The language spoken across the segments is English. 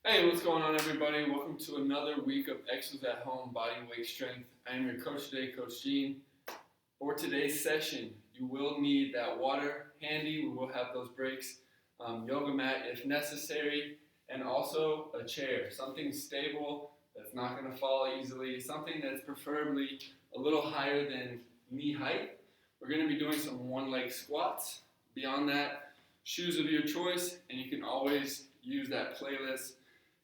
Hey, what's going on, everybody? Welcome to another week of EXOS at Home Bodyweight Strength. I am your coach today, Coach Gene. For today's session, you will need that water handy. We will have those breaks, yoga mat if necessary, and also a chair, something stable that's not going to fall easily, something that's preferably a little higher than knee height. We're going to be doing some one-leg squats. Beyond that, shoes of your choice, and you can always use that playlist.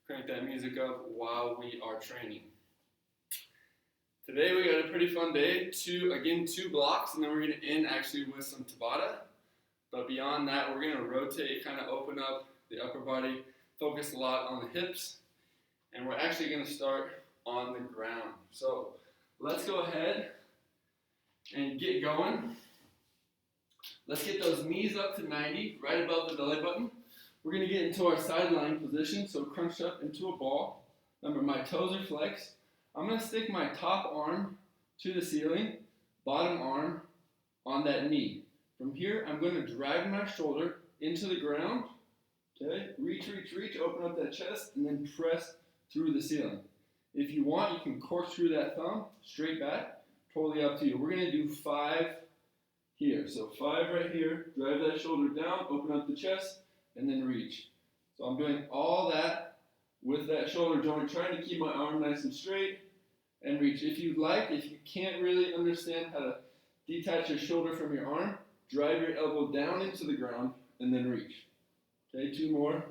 Crank that music up while we are training. Today we got a pretty fun day. Two blocks, and then we're going to end actually with some Tabata. But beyond that, we're going to rotate, kind of open up the upper body, focus a lot on the hips, and we're actually going to start on the ground. So let's go ahead and get going. Let's get those knees up to 90, right above the belly button. We're going to get into our sideline position, so crunched up into a ball. Remember, my toes are flexed. I'm going to stick my top arm to the ceiling, bottom arm on that knee. From here, I'm going to drive my shoulder into the ground. Okay, reach, open up that chest, and then press through the ceiling. If you want, you can corkscrew that thumb straight back. Totally up to you. We're going to do 5 here. So 5 right here, drive that shoulder down, open up the chest, and then reach. So I'm doing all that with that shoulder joint, trying to keep my arm nice and straight and reach. If you can't really understand how to detach your shoulder from your arm, drive your elbow down into the ground and then reach. Okay, 2 more.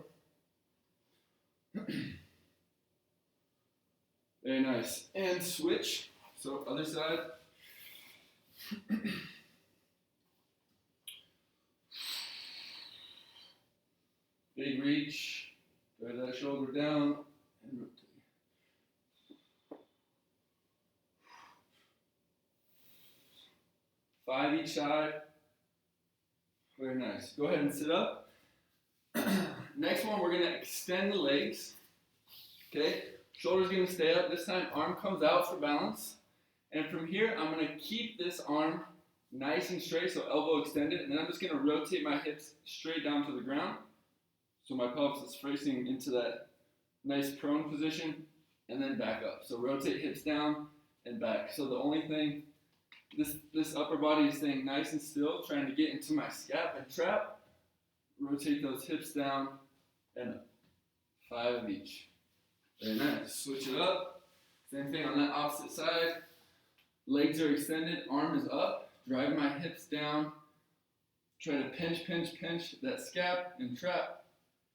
Very nice. And switch. So other side. Big reach, drive that shoulder down, and rotate. Five each side. Very nice. Go ahead and sit up. Next one, we're going to extend the legs. Okay, shoulder's going to stay up. This time, arm comes out for balance. And from here, I'm going to keep this arm nice and straight, so elbow extended. And then I'm just going to rotate my hips straight down to the ground. So my pelvis is facing into that nice prone position, and then back up. So rotate hips down and back. So the only thing, this upper body is staying nice and still, trying to get into my scap and trap. Rotate those hips down and up. 5 of each. Very nice. Switch it up. Same thing on that opposite side. Legs are extended, arm is up. Drive my hips down. Try to pinch that scap and trap.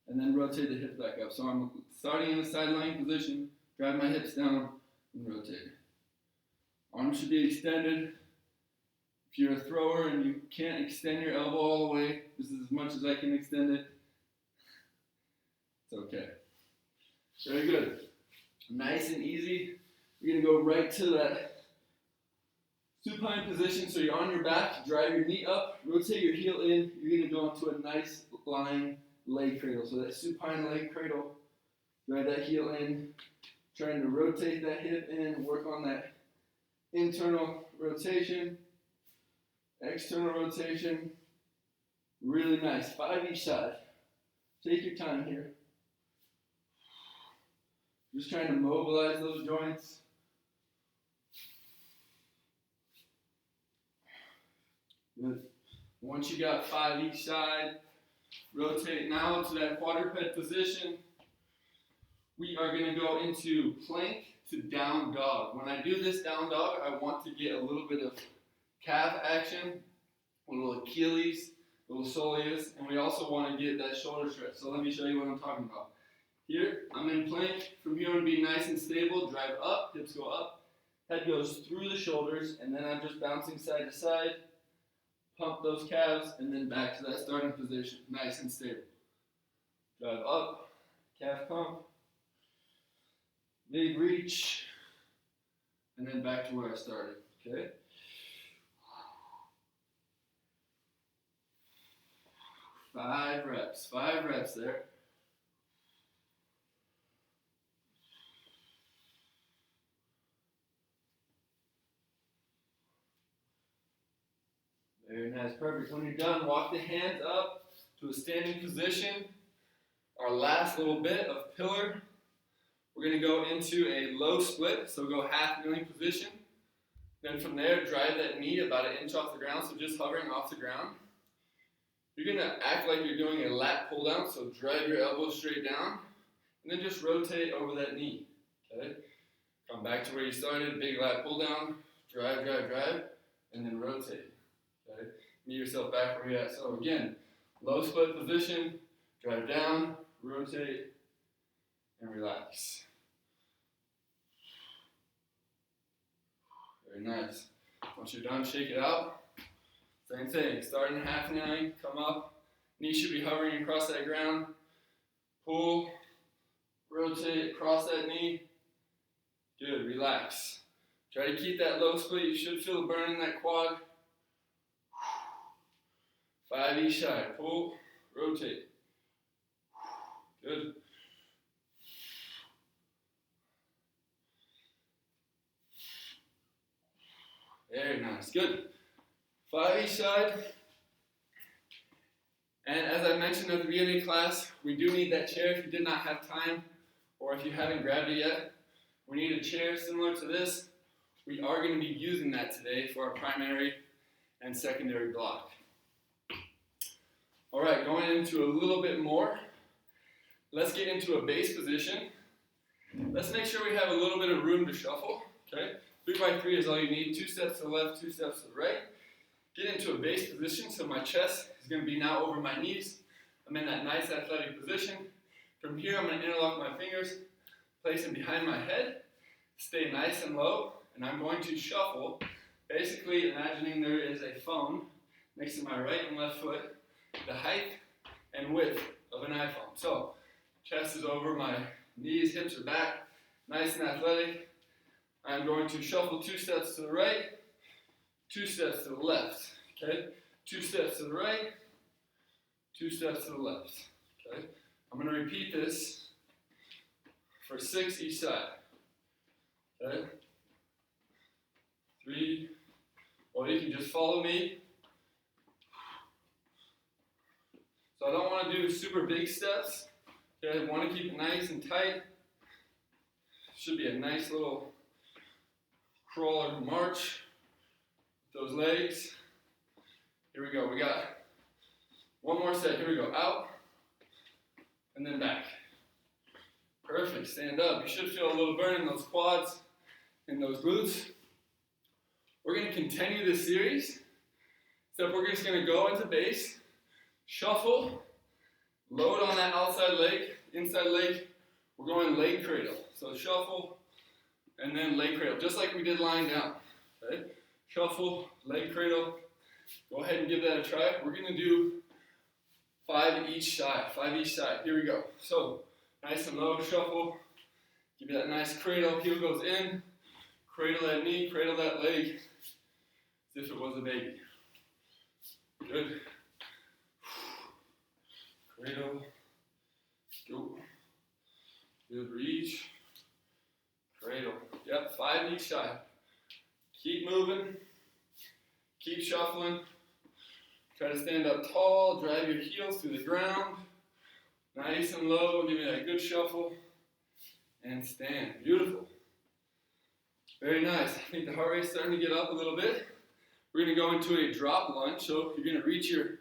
And then rotate the hips back up. So I'm starting in the sideline position, drive my hips down, and rotate. Arms should be extended. If you're a thrower and you can't extend your elbow all the way, this is as much as I can extend it. It's okay. Very good. Nice and easy. We're going to go right to that supine position. So you're on your back, drive your knee up, rotate your heel in. You're going to go into a nice lying leg cradle. So that supine leg cradle, drive that heel in, trying to rotate that hip in, work on that internal rotation, external rotation. Really nice. 5 each side. Take your time here. Just trying to mobilize those joints. Good. Once you got 5 each side, rotate now to that quadruped position. We are going to go into plank to down dog. When I do this down dog, I want to get a little bit of calf action, a little Achilles, a little soleus, and we also want to get that shoulder stretch. So let me show you what I'm talking about. Here, I'm in plank. From here, I'm going to be nice and stable. Drive up, hips go up. Head goes through the shoulders, and then I'm just bouncing side to side. Pump those calves, and then back to that starting position, nice and stable. Drive up, calf pump, big reach, and then back to where I started, okay? Five reps there. Very nice, perfect. When you're done, walk the hands up to a standing position. Our last little bit of pillar We're going to go into a low split, so go half kneeling position. Then from there, drive that knee about an inch off the ground, so just hovering off the ground. You're going to act like you're doing a lat pull down, so drive your elbow straight down, and then just rotate over that knee. Okay? Come back to where you started, big lat pull down, drive, drive, drive, and then rotate. Okay? Meet yourself back where you're at. So again, low split position, drive down, rotate, and relax. Very nice. Once you're done, shake it out. Same thing, start in half kneeling, come up, knee should be hovering across that ground, pull, rotate across that knee. Good, relax. Try to keep that low split. You should feel the burn in that quad. 5 each side. Pull, rotate. Good. Very nice. Good. 5 each side. And as I mentioned at the beginning of class, we do need that chair if you did not have time or if you haven't grabbed it yet. We need a chair similar to this. We are going to be using that today for our primary and secondary block. All right, going into a little bit more. Let's get into a base position. Let's make sure we have a little bit of room to shuffle. Okay, 3 by 3 is all you need. 2 steps to the left, 2 steps to the right. Get into a base position, so my chest is going to be now over my knees. I'm in that nice athletic position. From here, I'm going to interlock my fingers, place them behind my head, stay nice and low, and I'm going to shuffle, basically imagining there is a phone next to my right and left foot, the height and width of an iPhone. So, chest is over, my knees, hips are back, nice and athletic. I'm going to shuffle 2 steps to the right, 2 steps to the left, okay? 2 steps to the right, 2 steps to the left, okay? I'm going to repeat this for 6 each side, okay? 3, or you can just follow me. So I don't want to do super big steps, okay? I want to keep it nice and tight. Should be a nice little crawler march. Those legs. Here we go. We got one more set. Here we go. Out and then back. Perfect. Stand up. You should feel a little burn in those quads and those glutes. We're going to continue this series. Except we're just going to go into base, shuffle, load on that outside leg, inside leg. We're going leg cradle. So shuffle and then leg cradle, just like we did lying down. Okay? Shuffle, leg cradle. Go ahead and give that a try. We're going to do 5 each side. 5 each side. Here we go. So, nice and low, shuffle. Give you that nice cradle. Heel goes in. Cradle that knee, cradle that leg. As if it was a baby. Good. Cradle. Go. Good reach. Cradle. Yep, 5 each side. Keep moving, keep shuffling. Try to stand up tall, drive your heels through the ground. Nice and low, give me that good shuffle. And stand. Beautiful. Very nice. I think the heart rate's starting to get up a little bit. We're going to go into a drop lunge. So you're going to reach your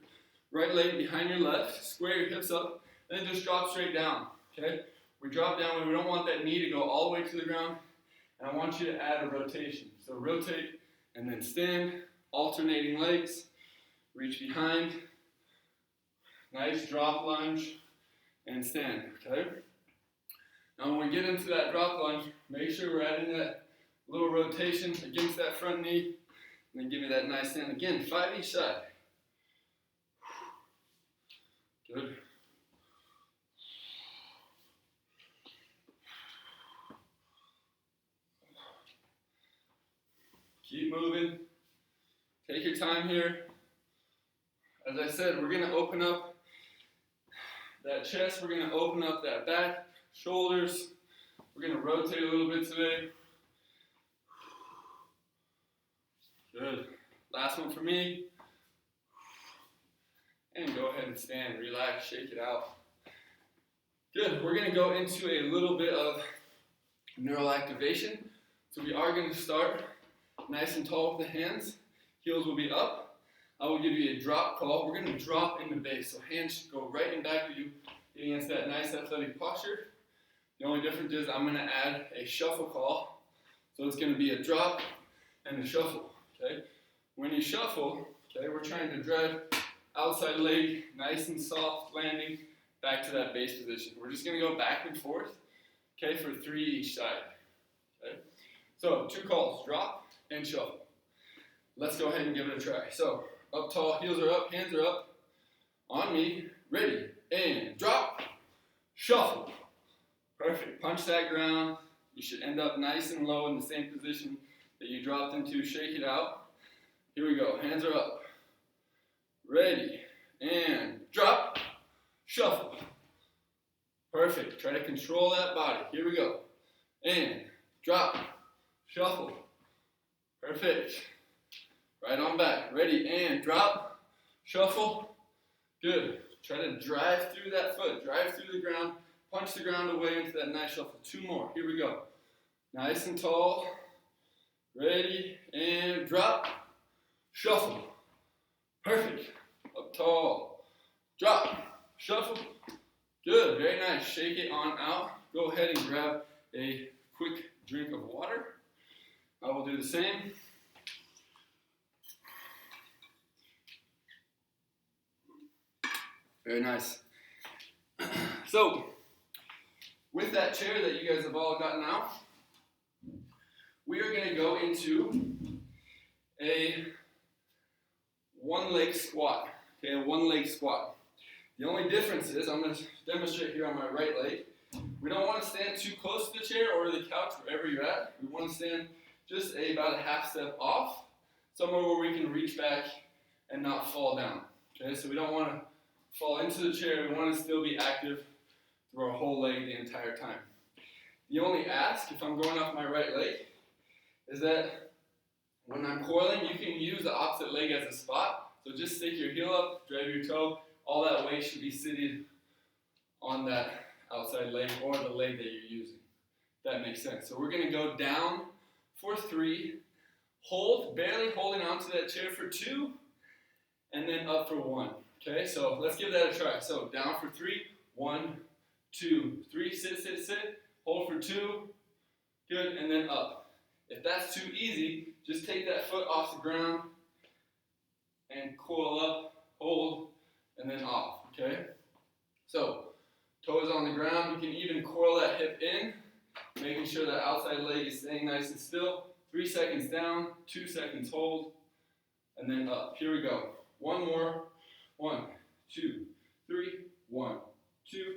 right leg behind your left, square your hips up, then just drop straight down. Okay? We drop down when we don't want that knee to go all the way to the ground. And I want you to add a rotation. So rotate and then stand, alternating legs, reach behind, nice drop lunge, and stand, okay? Now when we get into that drop lunge, make sure we're adding that little rotation against that front knee, and then give me that nice stand. Again, 5 each side. Good. Keep moving. Take your time here. As I said, we're going to open up that chest. We're going to open up that back, shoulders. We're going to rotate a little bit today. Good. Last one for me. And go ahead and stand. Relax. Shake it out. Good. We're going to go into a little bit of neural activation. So we are going to start nice and tall with the hands. Heels will be up. I will give you a drop call. We're going to drop in the base. So hands go right in back of you, getting into that nice athletic posture. The only difference is I'm going to add a shuffle call. So it's going to be a drop and a shuffle. Okay? When you shuffle, okay, we're trying to drive outside leg, nice and soft landing, back to that base position. We're just going to go back and forth, okay, for 3 each side. Okay? So 2 calls, drop and shuffle. Let's go ahead and give it a try. So up tall, heels are up, hands are up, on me, ready, and drop, shuffle. Perfect. Punch that ground. You should end up nice and low in the same position that you dropped into. Shake it out. Here we go. Hands are up. Ready. And drop. Shuffle. Perfect. Try to control that body. Here we go. And drop. Shuffle. Perfect. Right on back. Ready. And drop. Shuffle. Good. Try to drive through that foot. Drive through the ground. Punch the ground away into that nice shuffle. 2 more. Here we go. Nice and tall. Ready. And drop. Shuffle. Perfect. Up tall. Drop. Shuffle. Good. Very nice. Shake it on out. Go ahead and grab a quick drink of water. I will do the same. Very nice. So, with that chair that you guys have all gotten out, we are going to go into a one-leg squat. Okay, a one-leg squat. The only difference is, I'm going to demonstrate here on my right leg. We don't want to stand too close to the chair or the couch, wherever you're at. We want to stand just about a half step off, somewhere where we can reach back and not fall down. Okay, so we don't want to fall into the chair. We want to still be active through our whole leg the entire time. The only ask, if I'm going off my right leg, is that when I'm coiling, you can use the opposite leg as a spot. So just stick your heel up, drive your toe. All that weight should be seated on that outside leg or the leg that you're using. That makes sense. So we're going to go down for 3, hold, barely holding onto that chair for 2, and then up for 1. Okay, so let's give that a try. So down for 3, 1, 2, 3, sit, sit, sit, hold for 2, good, and then up. If that's too easy, just take that foot off the ground and coil up, hold, and then off, okay? So, toes on the ground, you can even coil that hip in, making sure that outside leg is staying nice and still. 3 seconds down, 2 seconds hold, and then up. Here we go. 1 more. 1, 2, 3, 1, 2,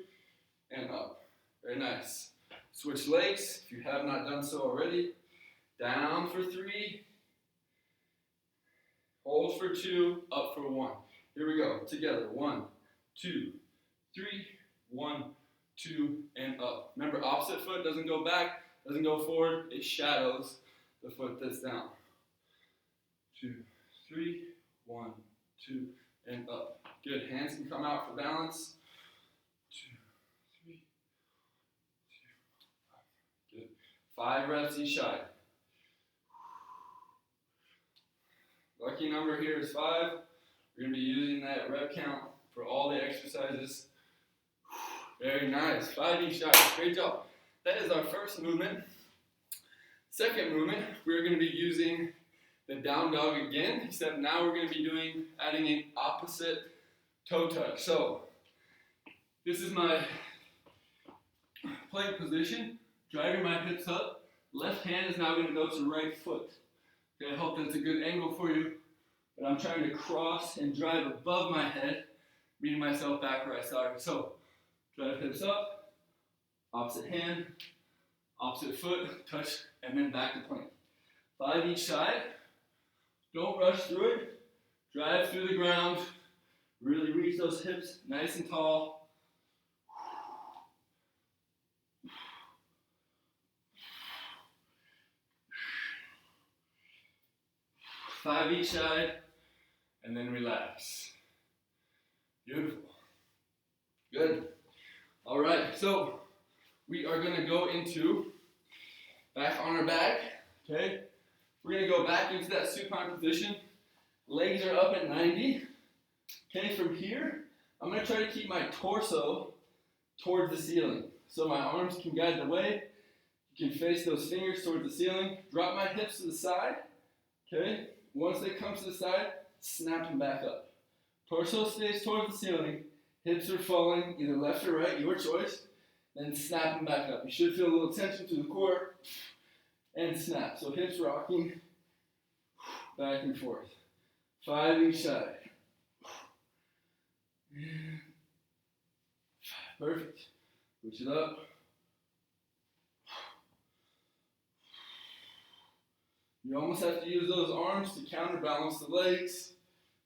and up. Very nice. Switch legs, if you have not done so already. Down for 3, hold for 2, up for 1. Here we go, together. 1, 2, 3, 1, 2, and up. Remember, opposite foot doesn't go back, doesn't go forward, it shadows the foot that's down. 2, 3, 1, 2, and up. Good, hands can come out for balance. 2, 3, 2, 5. Good. 5 reps each side. Lucky number here is 5. We're going to be using that rep count for all the exercises. Very nice. 5 each side. Great job. That is our first movement. Second movement, we're going to be using the down dog again, except now we're going to be adding an opposite toe touch. So, this is my plank position, driving my hips up. Left hand is now going to go to right foot. Okay, I hope that's a good angle for you. But I'm trying to cross and drive above my head, bringing myself back where I started. So, drive hips up, opposite hand, opposite foot, touch, and then back to plank. 5 each side. Don't rush through it. Drive through the ground. Really reach those hips nice and tall. 5 each side, and then relax. Beautiful. Good. All right, so we are going to go into Back on our back, okay? We're gonna go back into that supine position. Legs are up at 90. Okay, from here, I'm gonna try to keep my torso towards the ceiling. So my arms can guide the way. You can face those fingers towards the ceiling. Drop my hips to the side, okay? Once they come to the side, snap them back up. Torso stays towards the ceiling. Hips are falling either left or right, your choice. Then snap them back up. You should feel a little tension through the core. And snap. So hips rocking back and forth. 5 each side. Perfect. Push it up. You almost have to use those arms to counterbalance the legs.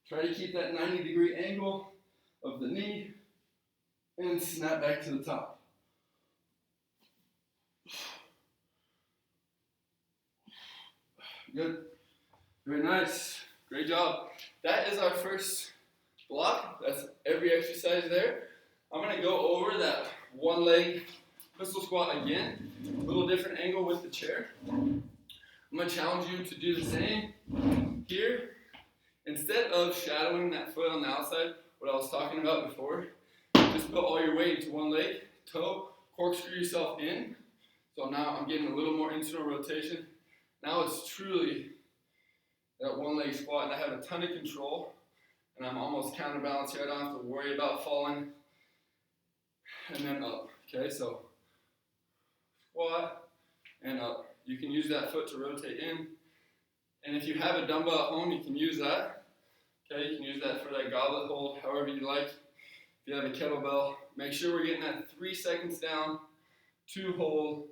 Try to keep that 90-degree angle of the knee and snap back to the top. Good. Very nice. Great job. That is our first block. That's every exercise there. I'm going to go over that one leg pistol squat again. A little different angle with the chair. I'm going to challenge you to do the same here. Instead of shadowing that foot on the outside, what I was talking about before, just put all your weight into one leg, toe, corkscrew yourself in. So now I'm getting a little more internal rotation. Now it's truly that one leg squat and I have a ton of control and I'm almost counterbalanced here. I don't have to worry about falling and then up. Okay, so squat and up. You can use that foot to rotate in. And if you have a dumbbell at home, you can use that. Okay, you can use that for that goblet hold, however you like. If you have a kettlebell, make sure we're getting that 3 seconds down, 2 hold,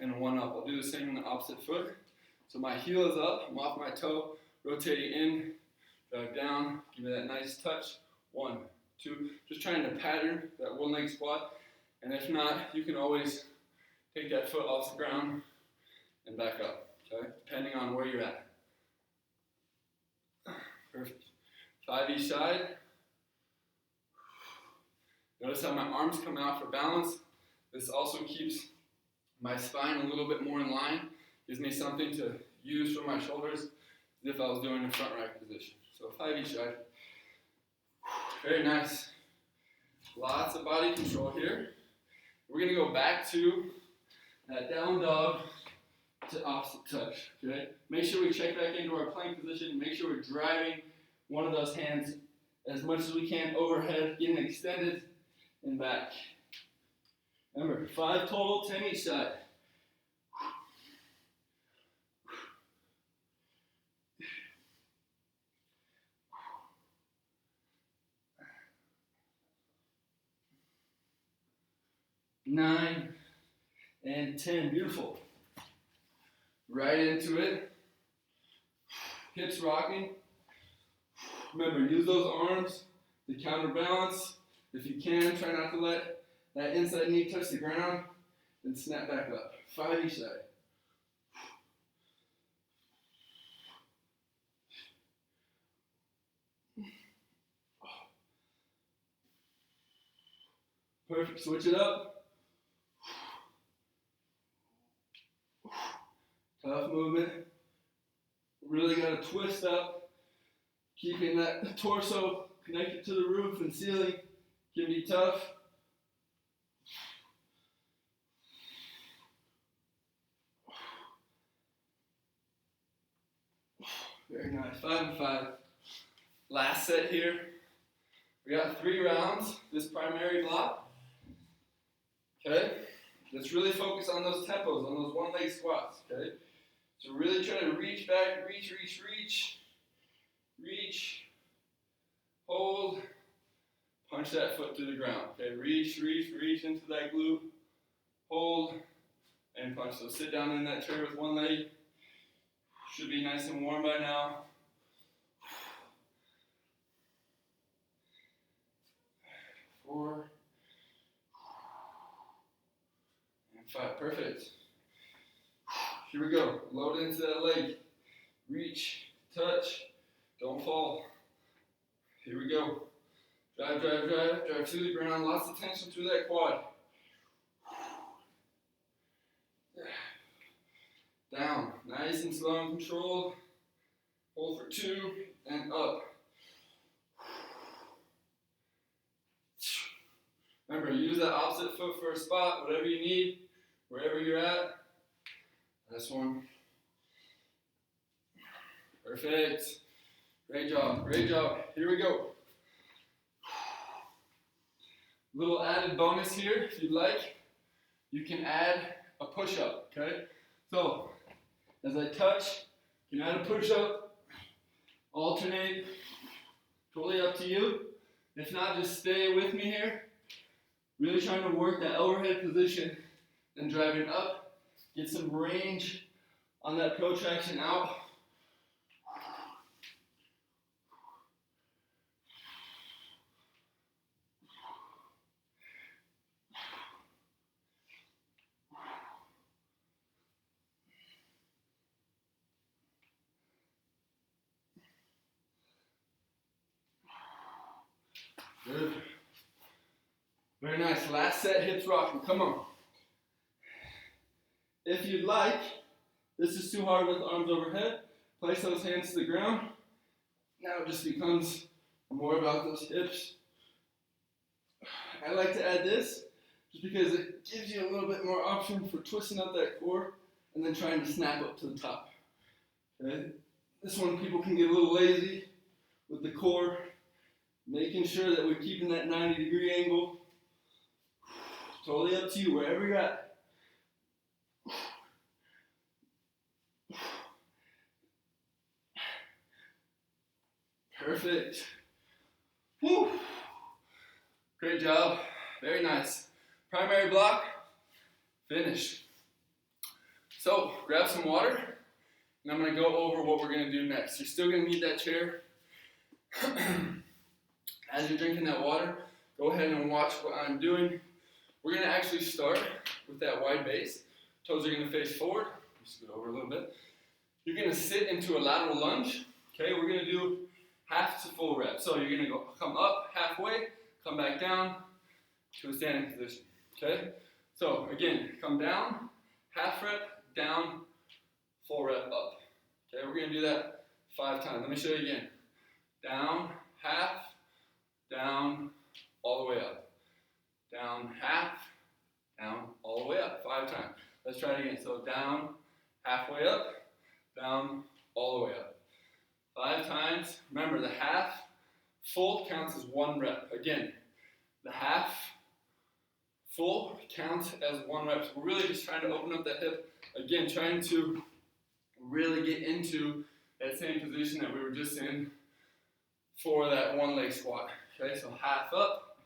and 1 up. I'll do the same on the opposite foot. So my heel is up, I'm off my toe, rotating in, drive down, give me that nice touch. 1, 2, just trying to pattern that one leg squat. And if not, you can always take that foot off the ground and back up, okay? Depending on where you're at. Perfect. 5 each side. Notice how my arms come out for balance. This also keeps my spine a little bit more in line. Gives me something to use for my shoulders as if I was doing a front rack position. So 5 each side. Very nice. Lots of body control here. We're going to go back to that down dog to opposite touch. Okay? Make sure we check back into our plank position. Make sure we're driving one of those hands as much as we can overhead, getting extended and back. Remember, 5 total, 10 each side. Nine and 10. Beautiful. Right into it. Hips rocking. Remember, use those arms to counterbalance. If you can, try not to let that inside knee touch the ground. Then snap back up. 5 each side. Perfect. Switch it up. Tough movement. Really got to twist up. Keeping that torso connected to the roof and ceiling can be tough. Very nice. 5 and 5. Last set here. We got 3 rounds, this primary block. Okay? Let's really focus on those tempos, on those one leg squats. Okay? So really try to reach back, reach. Reach, hold, punch that foot to the ground. Okay, reach into that glute, hold, and punch. So sit down in that chair with one leg. Should be nice and warm by now. Four and 5. Perfect. Here we go. Load into that leg. Reach, touch. Don't fall. Here we go. Drive to the ground. Lots of tension through that quad. down. Nice and slow and controlled. Hold for 2 and up. Remember, use that opposite foot for a spot, whatever you need, wherever you're at. This one. Perfect. Great job, great job. Here we go. Little added bonus here, if you'd like, you can add a push-up, okay? So, as I touch, you can add a push-up, alternate, totally up to you. If not, just stay with me here. Really trying to work that overhead position and driving up. Get some range on that protraction out. Good. Very nice. Last set, hips rocking. Come on. If you'd like, this is too hard with arms overhead. Place those hands to the ground. Now it just becomes more about those hips. I like to add this just because it gives you a little bit more option for twisting up that core and then trying to snap up to the top. Okay? This one, people can get a little lazy with the core, making sure that we're keeping that 90-degree angle. Totally up to you, wherever you're at. Perfect. Woo. Great job. Very nice. Primary block, finish. So, grab some water, and I'm going to go over what we're going to do next. You're still going to need that chair. As you're drinking that water, go ahead and watch what I'm doing. We're going to actually start with that wide base. Toes are going to face forward. Just scoot over a little bit. You're going to sit into a lateral lunge. Okay, we're going to do half to full rep. So you're going to come up halfway, come back down to a standing position. Okay, so again, come down, half rep, down, full rep up. Okay, we're going to do that 5 times. Let me show you again. Down, half, down, all the way up. Down, half, down, all the way up. 5 times. Let's try it again. So down, halfway up, down, all the way up. 5 times. Remember, the half full counts as 1 rep. Again, the half full counts as 1 rep. So we're really just trying to open up that hip. Again, trying to really get into that same position that we were just in for that 1 leg squat. Okay, so half up,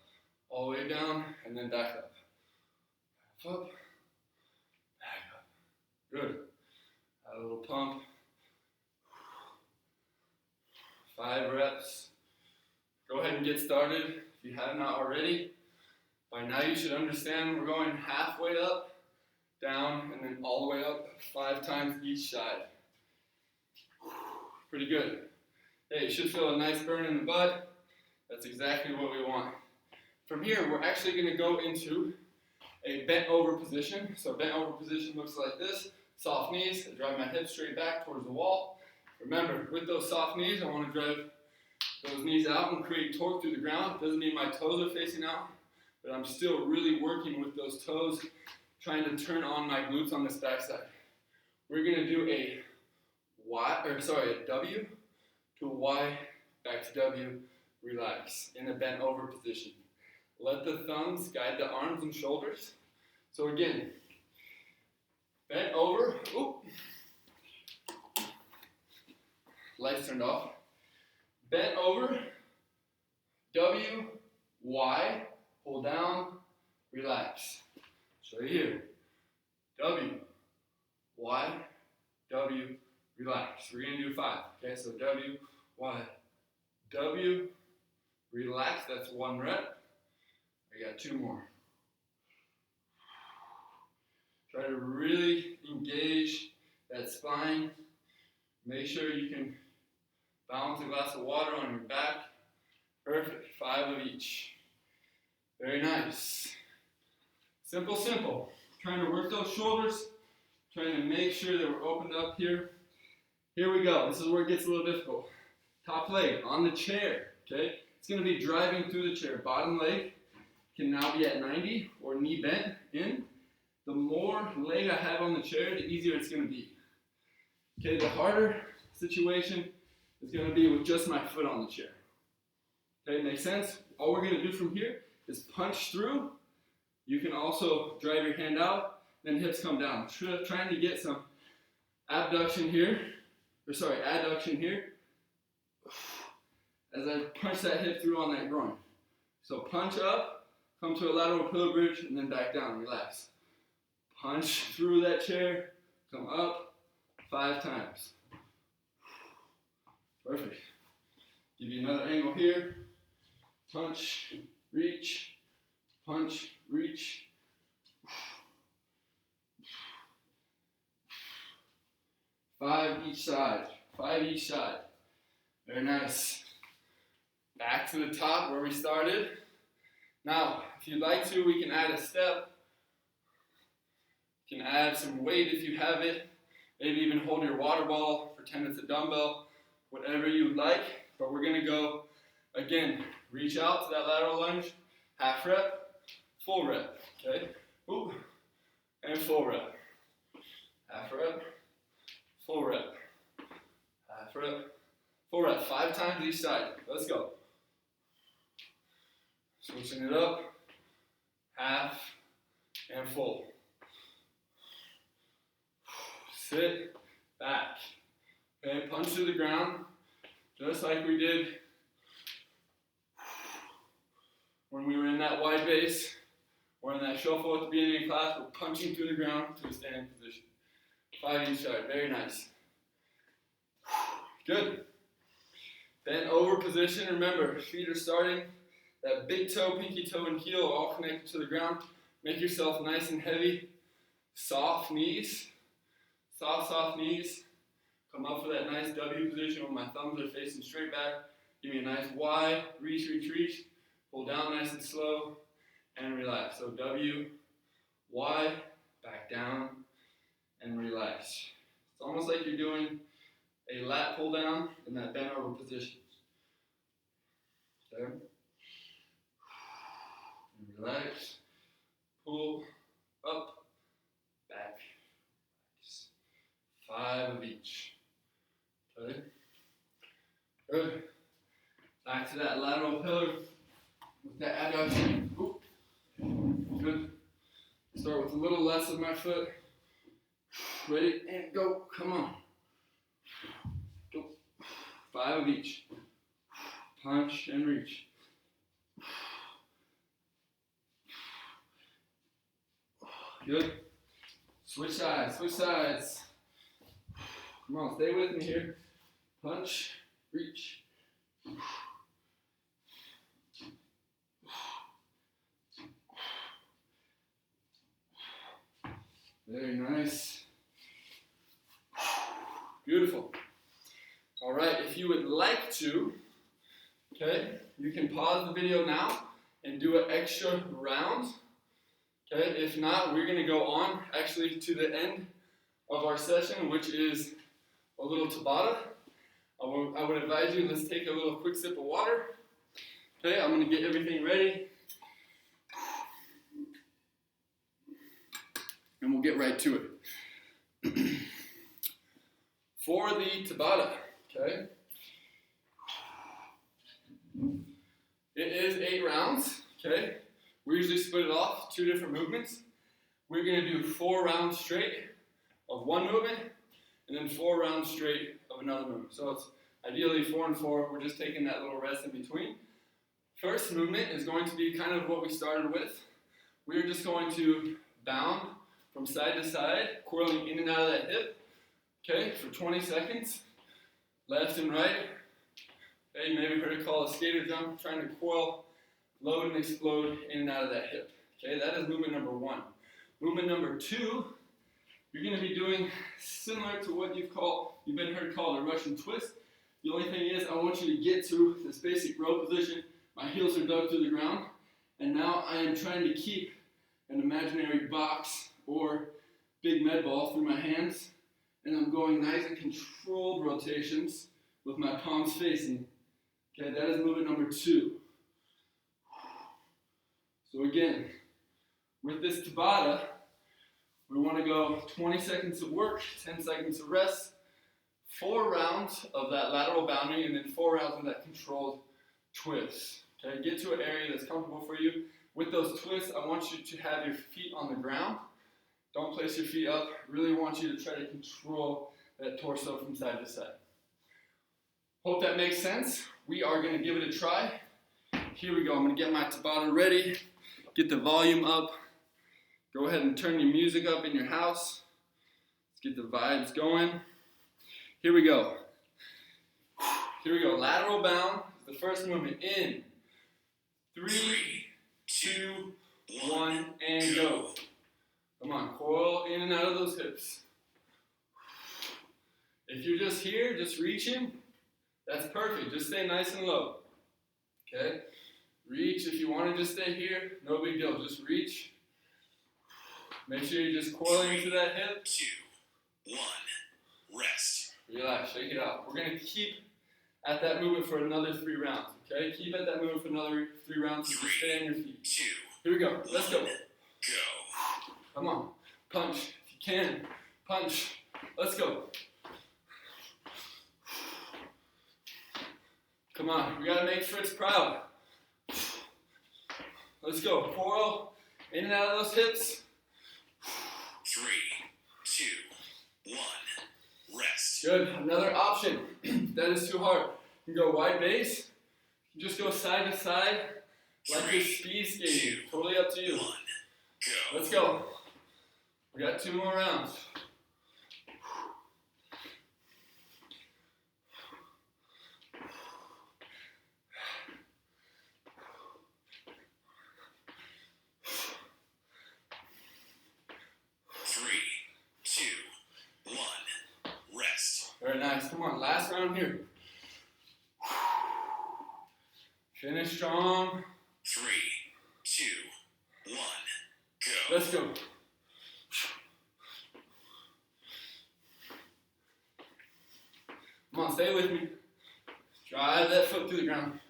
all the way down, and then back up. Half up, back up. Good. Add a little pump. 5 reps. Go ahead and get started if you have not already. By now you should understand we're going halfway up, down, and then all the way up 5 times each side. Pretty good. Hey, you should feel a nice burn in the butt. That's exactly what we want. From here, we're actually going to go into a bent over position. So bent over position looks like this. Soft knees. I drive my hips straight back towards the wall. Remember, with those soft knees, I want to drive those knees out and create torque through the ground. Doesn't mean my toes are facing out, but I'm still really working with those toes, trying to turn on my glutes on this backside. We're going to do a W to a Y, back to W, relax, in a bent over position. Let the thumbs guide the arms and shoulders. So again, bent over, lights turned off. Bent over, W, Y, pull down, relax. Show you here. W, Y, W, relax. We're going to do 5. Okay, so W, Y, W, relax. That's 1 rep. I got 2 more. Try to really engage that spine. Make sure you can balance a glass of water on your back. Perfect. 5 of each. Very nice. Simple, simple. Trying to work those shoulders, Trying to make sure that we're opened up here. Here we go. This is where it gets a little difficult. Top leg on the chair, okay? It's going to be driving through the chair. Bottom leg can now be at 90 or knee bent in. The more leg I have on the chair, the easier it's going to be. Okay, the harder situation is going to be with just my foot on the chair. Okay, makes sense? All we're going to do from here is punch through. You can also drive your hand out, then hips come down. Trying to get some adduction here as I punch that hip through on that groin. So punch up, come to a lateral pillow bridge, and then back down, relax. Punch through that chair, come up 5 times. Perfect. Give you another angle here. Punch, reach, punch, reach. 5 each side. 5 each side. Very nice. Back to the top where we started. Now, if you'd like to, we can add a step. You can add some weight if you have it. Maybe even hold your water bottle, pretend it's a dumbbell, whatever you like. But we're going to go, again, reach out to that lateral lunge, half rep, full rep, okay? Ooh, and full rep. Half rep, full rep, half rep, full rep. 5 times each side. Let's go. Switching it up, half and full. Sit back. Okay, punch to the ground, just like we did when we were in that wide base or in that shuffle at the beginning of class. We're punching through the ground to a standing position. 5 each side, very nice. Good. Then over position, remember, feet are starting. That big toe, pinky toe, and heel are all connected to the ground. Make yourself nice and heavy. Soft knees. Soft knees. Come up for that nice W position where my thumbs are facing straight back. Give me a nice Y. Reach, reach, reach. Pull down nice and slow. And relax. So W, Y, back down, and relax. It's almost like you're doing a lat pull down in that bent over position. Okay? Relax, pull, up, back, relax. 5 of each. Okay? Good. Back to that lateral pillar with that adduction. Ooh. Good. Start with a little less of my foot. Ready, and go. Come on. Go. 5 of each. Punch and reach. Good. Switch sides, switch sides. Come on, stay with me here. Punch, reach. Very nice. Beautiful. All right, if you would like to, okay, you can pause the video now and do an extra round. Okay, if not, we're going to go on actually to the end of our session, which is a little Tabata. I would advise you, let's take a little quick sip of water. Okay, I'm going to get everything ready. And we'll get right to it. For the Tabata, okay, it is 8 rounds, okay. We usually split it off, 2 different movements. We're going to do 4 rounds straight of one movement, and then 4 rounds straight of another movement. So it's ideally 4 and 4. We're just taking that little rest in between. First movement is going to be kind of what we started with. We're just going to bound from side to side, coiling in and out of that hip, okay, for 20 seconds, left and right. Okay, you maybe heard it called a skater jump, trying to coil, load and explode in and out of that hip. Okay, that is movement number 1. Movement number 2, you're going to be doing similar to what you've been heard called a Russian twist. The only thing is I want you to get to this basic row position. My heels are dug to the ground, and now I am trying to keep an imaginary box or big med ball through my hands, and I'm going nice and controlled rotations with my palms facing. Okay, that is movement number 2. So again, with this Tabata, we want to go 20 seconds of work, 10 seconds of rest, 4 rounds of that lateral bounding, and then 4 rounds of that controlled twist. Okay, get to an area that's comfortable for you. With those twists, I want you to have your feet on the ground. Don't place your feet up. Really want you to try to control that torso from side to side. Hope that makes sense. We are going to give it a try. Here we go. I'm going to get my Tabata ready. Get the volume up. Go ahead and turn your music up in your house. Let's get the vibes going. Here we go. Here we go. Lateral bound is the first movement. In 3, 2, 1, and go. Come on, coil in and out of those hips. If you're just here, just reaching, that's perfect. Just stay nice and low. Okay? Reach. If you want to just stay here, no big deal. Just reach. Make sure you're just coiling into that hip. 2, 1, rest. Relax, shake it out. We're going to keep at that movement for another 3 rounds. Okay? Keep at that movement for another 3 rounds. So just stay on your feet. 2, Here we go. Let's go. Go. Come on. Punch. If you can. Punch. Let's go. Come on. We got to make Fritz proud. Let's go. Coil in and out of those hips. 3, 2, 1, rest. Good. Another option. That is too hard. You can go wide base. You can just go side to side like you're speed skating. Totally up to you. 1, go. Let's go. We got 2 more rounds. Very nice. Come on, last round here. Finish strong. 3, 2, 1, go. Let's go. Come on, stay with me. Drive that foot through the ground.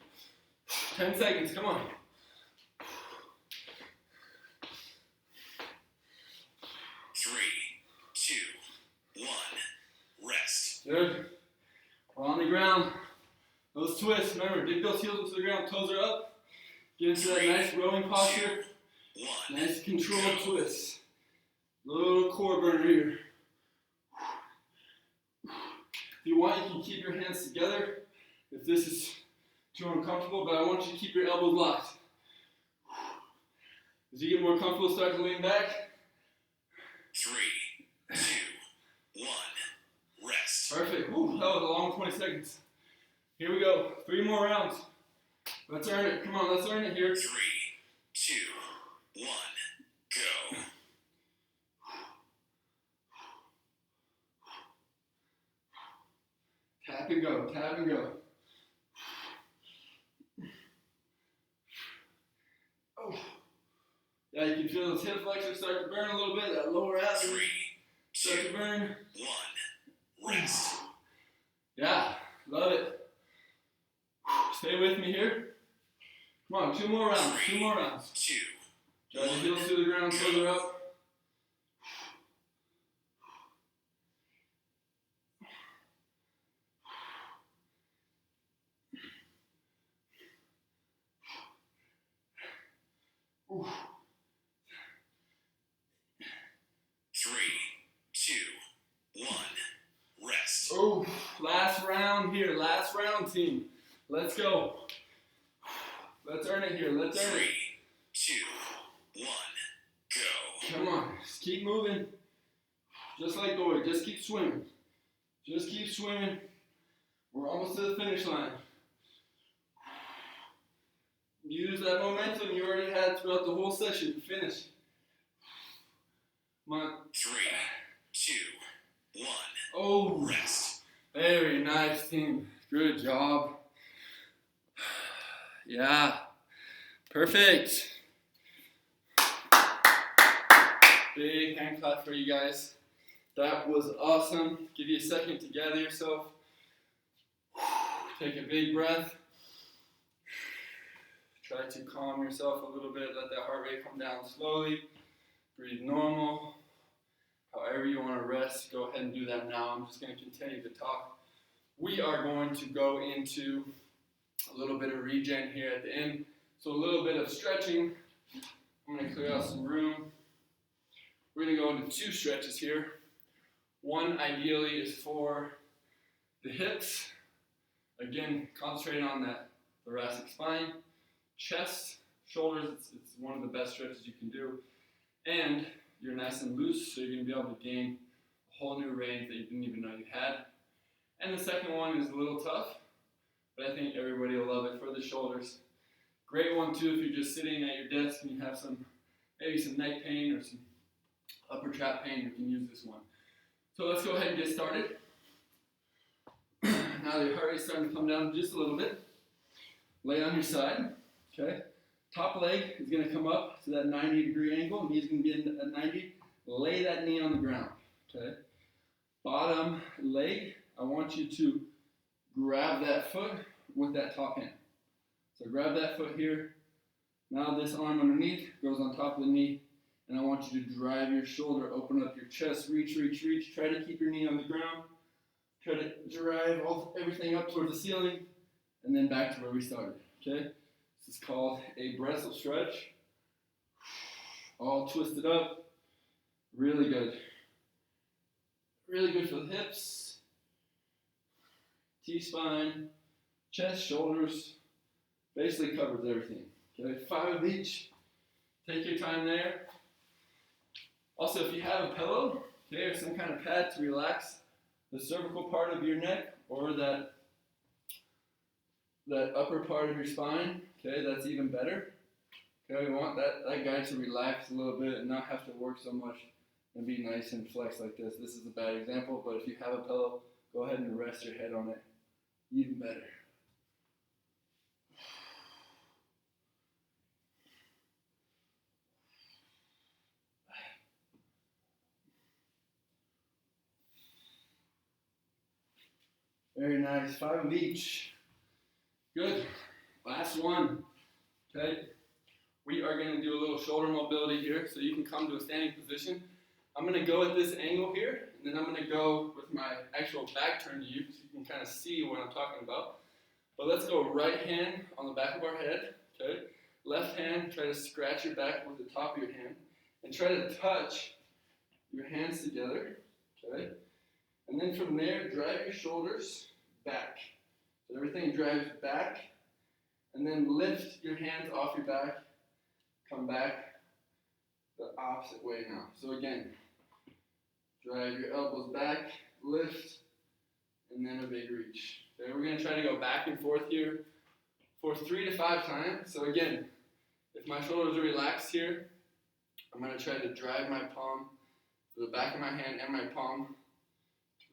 10 seconds, come on. 3, 2, 1, rest. Good. We're on the ground. Those twists, remember, dig those heels into the ground, toes are up. Get into that nice rowing posture. 2, 1, Nice controlled twist. Little core burner here. If you want, you can keep your hands together if this is too uncomfortable, but I want you to keep your elbows locked. As you get more comfortable, start to lean back. 3, 2, 1, rest. Perfect. Ooh, that was a long 20 seconds. Here we go. 3 more rounds. Let's earn it. Come on, let's earn it here. 3, 2, 1, go. Tap and go, tap and go. Oh. Yeah, you can feel those hip flexors start to burn a little bit, that lower abs 3, start 2, to burn. 1, rest. Yeah, love it. Stay with me here. Come on, 2 more rounds, 2 more rounds. 2, Drive the heels to the ground, toes are up. Ooh. 3, 2, 1, rest. Oh, last round here, last round, team. Let's go. Let's earn it here, let's earn 3, it. 2, 1, go. Come on, just keep moving. Just like Dory, just keep swimming. Just keep swimming. We're almost to the finish line. Use that momentum you already had throughout the whole session. Finish. Come on. 3, 2, 1, Oh, rest. very nice, team. Good job. Yeah, perfect. Big hand clap for you guys. That was awesome. Give you a second to gather yourself. Take a big breath. Try to calm yourself a little bit. Let that heart rate come down slowly. Breathe normal. However you want to rest, go ahead and do that now. I'm just going to continue to talk. We are going to go into a little bit of regen here at the end. So a little bit of stretching. I'm going to clear out some room. We're going to go into 2 stretches here. One ideally is for the hips. Again, concentrating on that thoracic spine. Chest, shoulders, it's one of the best stretches you can do. And you're nice and loose, so you're going to be able to gain a whole new range that you didn't even know you had. And the second one is a little tough, but I think everybody will love it for the shoulders. Great one too if you're just sitting at your desk and you have maybe some neck pain or some upper trap pain, you can use this one. So let's go ahead and get started. Now the heart rate's starting to come down just a little bit. Lay on your side, okay? Top leg is going to come up to that 90-degree angle. Knee's going to be at 90. Lay that knee on the ground, okay? Bottom leg, I want you to grab that foot with that top hand. So grab that foot here. Now this arm underneath goes on top of the knee. And I want you to drive your shoulder, open up your chest, reach, reach, reach. Try to keep your knee on the ground. Try to drive everything up towards the ceiling. And then back to where we started, okay? This is called a Bresel stretch. All twisted up. Really good. Really good for the hips. T-spine, chest, shoulders. Basically covers everything, okay? 5 of each. Take your time there. Also, if you have a pillow, okay, or some kind of pad to relax the cervical part of your neck or that upper part of your spine, okay, that's even better. Okay, we want that guy to relax a little bit and not have to work so much and be nice and flex like this. This is a bad example, but if you have a pillow, go ahead and rest your head on it. Even better. Very nice. 5 of each. Good. Last one. Okay. We are going to do a little shoulder mobility here so you can come to a standing position. I'm going to go at this angle here, and then I'm going to go with my actual back turned to you so you can kind of see what I'm talking about. But let's go right hand on the back of our head. Okay. Left hand, try to scratch your back with the top of your hand. And try to touch your hands together. Okay. And then from there, drive your shoulders back. So everything drives back. And then lift your hands off your back. Come back the opposite way now. So again, drive your elbows back, lift, and then a big reach. Okay, we're going to try to go back and forth here for 3 to 5 times. So again, if my shoulders are relaxed here, I'm going to try to drive my palm to the back of my hand and my palm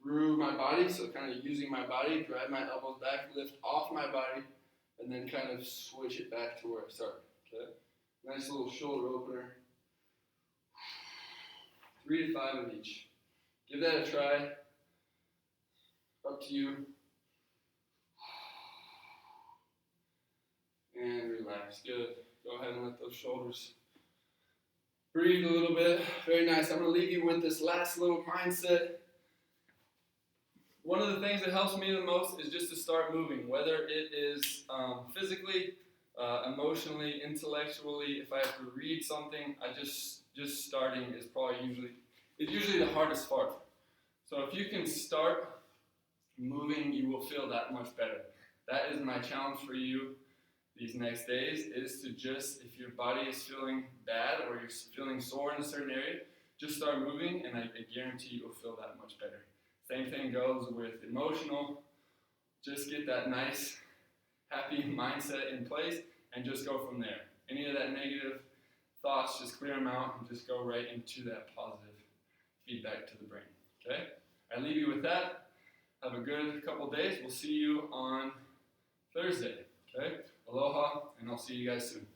through my body, so kind of using my body, drive my elbows back, lift off my body, and then kind of switch it back to where I started, okay? Nice little shoulder opener. 3 to 5 of each. Give that a try. Up to you. And relax, good. Go ahead and let those shoulders breathe a little bit. Very nice. I'm going to leave you with this last little mindset. One of the things that helps me the most is just to start moving, whether it is physically, emotionally, intellectually. If I have to read something, just starting is probably usually the hardest part. So if you can start moving, you will feel that much better. That is my challenge for you these next days, is to just, if your body is feeling bad or you're feeling sore in a certain area, just start moving, and I guarantee you'll feel that much better. Same thing goes with emotional. Just get that nice, happy mindset in place and just go from there. Any of that negative thoughts, just clear them out and just go right into that positive feedback to the brain. Okay? I leave you with that. Have a good couple days. We'll see you on Thursday. Okay? Aloha, and I'll see you guys soon.